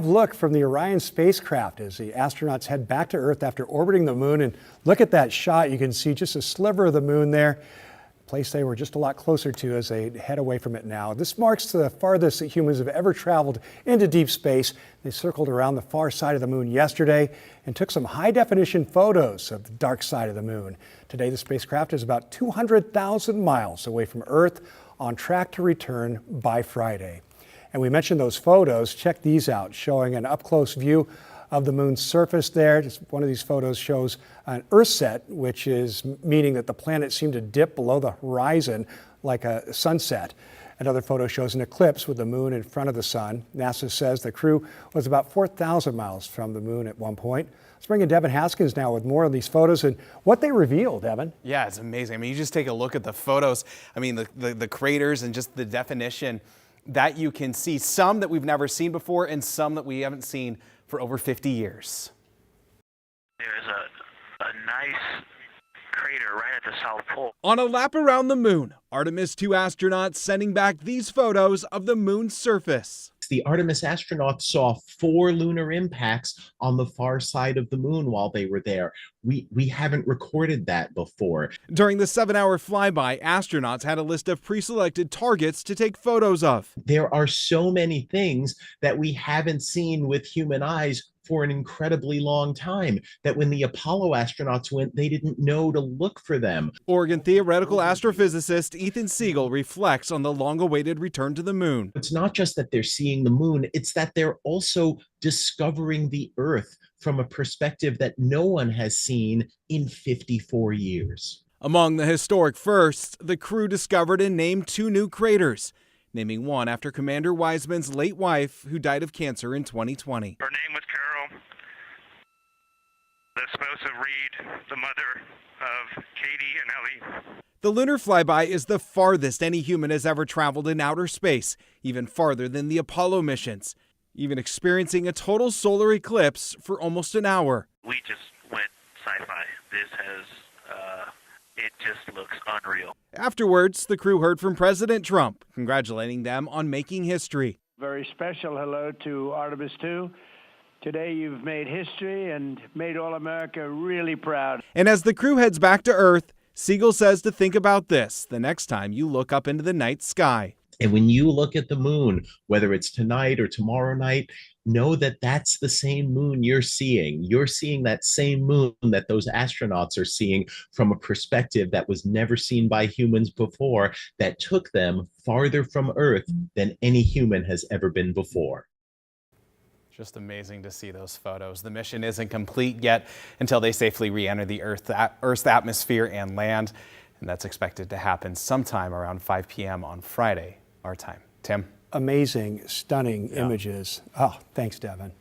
Look from the Orion spacecraft as the astronauts head back to Earth after orbiting the moon. And look at that shot. You can see just a sliver of the moon there, a place they were just a lot closer to as they head away from it now. This marks the farthest that humans have ever traveled into deep space. They circled around the far side of the moon yesterday and took some high-definition photos of the dark side of the moon. Today, the spacecraft is about 200,000 miles away from Earth, on track to return by Friday. And we mentioned those photos. Check these out, showing an up-close view of the moon's surface there. Just one of these photos shows an Earth set, which is meaning that the planet seemed to dip below the horizon like a sunset. Another photo shows an eclipse with the moon in front of the sun. NASA says the crew was about 4,000 miles from the moon at one point. Let's bring in Devin Haskins now with more of these photos and what they reveal, Devin. Yeah, it's amazing. I mean, you just take a look at the photos. I mean, the craters and just the definition that you can see, some that we've never seen before and some that we haven't seen for over 50 years. There's a nice crater right at the South Pole. On a lap around the moon, Artemis II astronauts sending back these photos of the moon's surface. The Artemis astronauts saw 4 lunar impacts on the far side of the moon while they were there. We haven't recorded that before. During the 7-hour flyby, astronauts had a list of pre-selected targets to take photos of. There are so many things that we haven't seen with human eyes for an incredibly long time, that when the Apollo astronauts went, they didn't know to look for them. Oregon theoretical astrophysicist Ethan Siegel reflects on the long-awaited return to the moon. It's not just that they're seeing the moon, it's that they're also discovering the Earth from a perspective that no one has seen in 54 years. Among the historic firsts, the crew discovered and named 2 new craters, naming one after Commander Wiseman's late wife, who died of cancer in 2020. Her name was Carol. That's supposed to read the mother of Katie and Ellie. The lunar flyby is the farthest any human has ever traveled in outer space, even farther than the Apollo missions, even experiencing a total solar eclipse for almost an hour. We just went sci-fi. This has, it just looks unreal. Afterwards, the crew heard from President Trump, congratulating them on making history. Very special hello to Artemis II. Today you've made history and made all America really proud. And as the crew heads back to Earth, Siegel says to think about this the next time you look up into the night sky. And when you look at the moon, whether it's tonight or tomorrow night, know that that's the same moon you're seeing. You're seeing that same moon that those astronauts are seeing from a perspective that was never seen by humans before, that took them farther from Earth than any human has ever been before. Just amazing to see those photos. The mission isn't complete yet until they safely re-enter the Earth's atmosphere and land, and that's expected to happen sometime around 5 p.m. on Friday, our time. Tim? Amazing, stunning images. Oh, thanks, Devin.